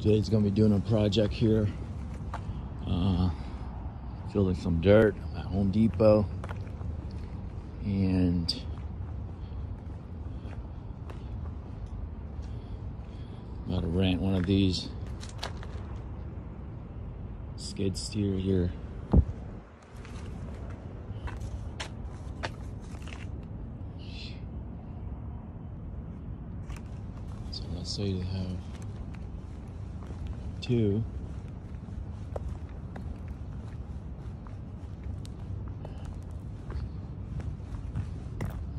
Jade's gonna be doing a project here, filling some dirt at Home Depot, and about to rent one of these skid steer here. So let's say they have two.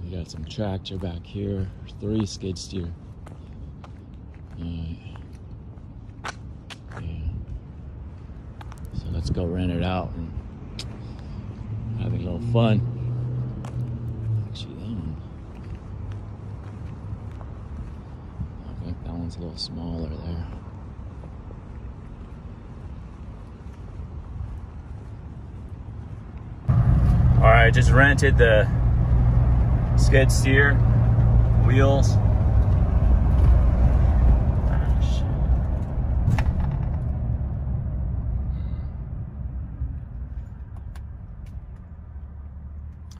We got some tractor back here, 3 skid steer. Yeah. So let's go rent it out and have a little fun. Actually, that one, I think that one's a little smaller there. All right, just rented the skid steer wheels.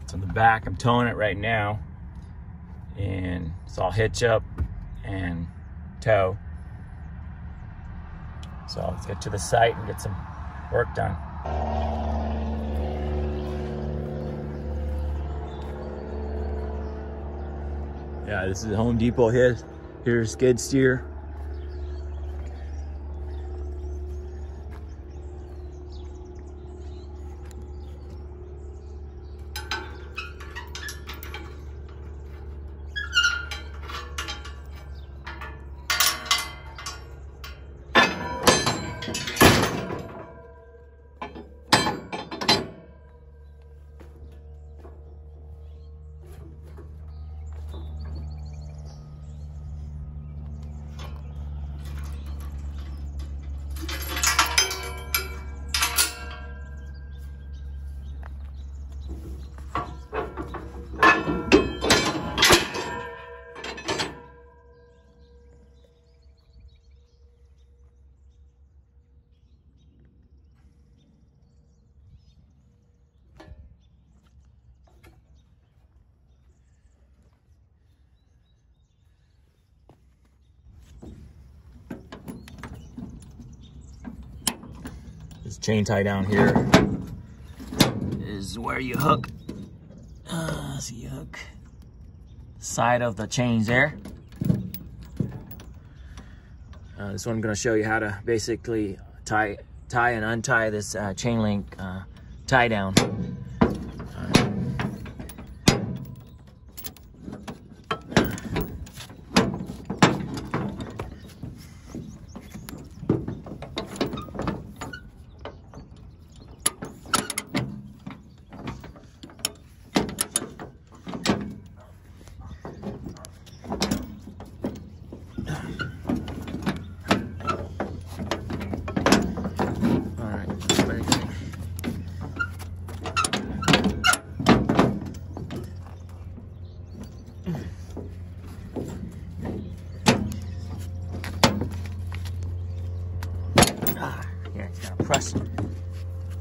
It's on the back. I'm towing it right now, and so I'll hitch up and tow. So let's get to the site and get some work done. Yeah, this is Home Depot here. Here's skid steer. This chain tie down here is where you hook. So you hook the side of the chains there. This one I'm going to show you how to basically tie and untie this chain link tie down. Here, it's gotta press,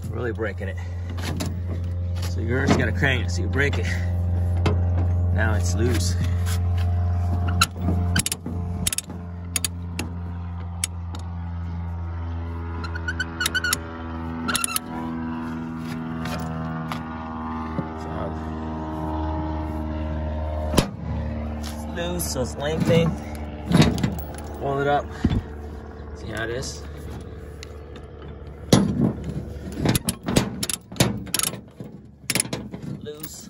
really breaking it. So you first gotta crank it, so you break it. Now it's loose. It's loose, so it's lengthening. Hold it up. See how it is? Loose.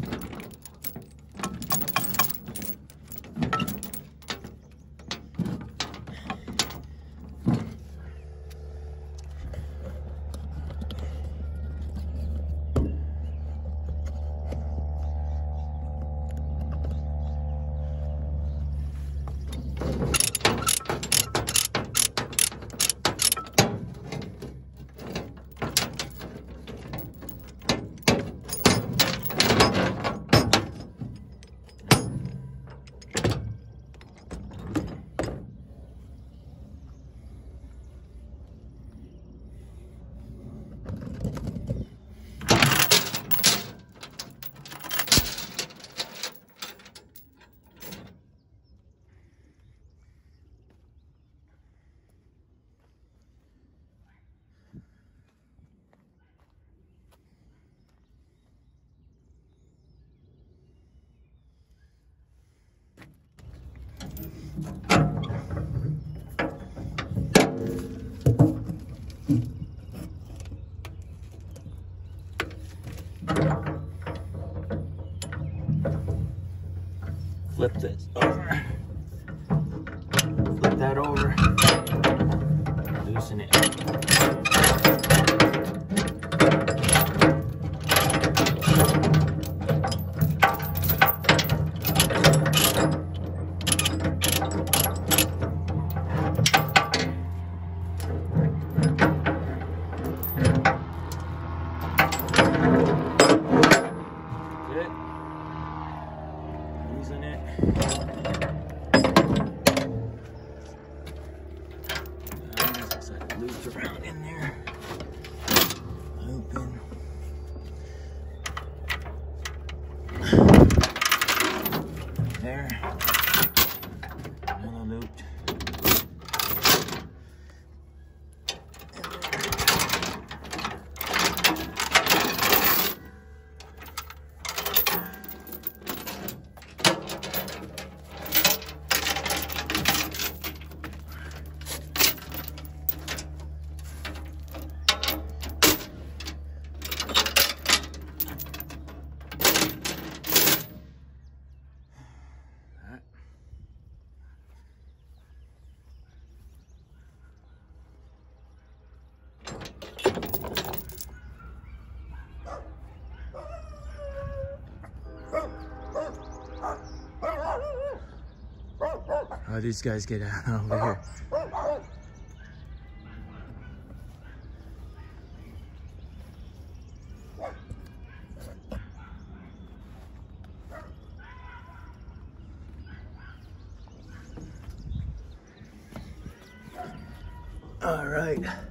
Flip this over. Flip that over. Loosen it. Good. Loosen it. Loops around in there. Open. There. Another loop. How do these guys get out over here? All right.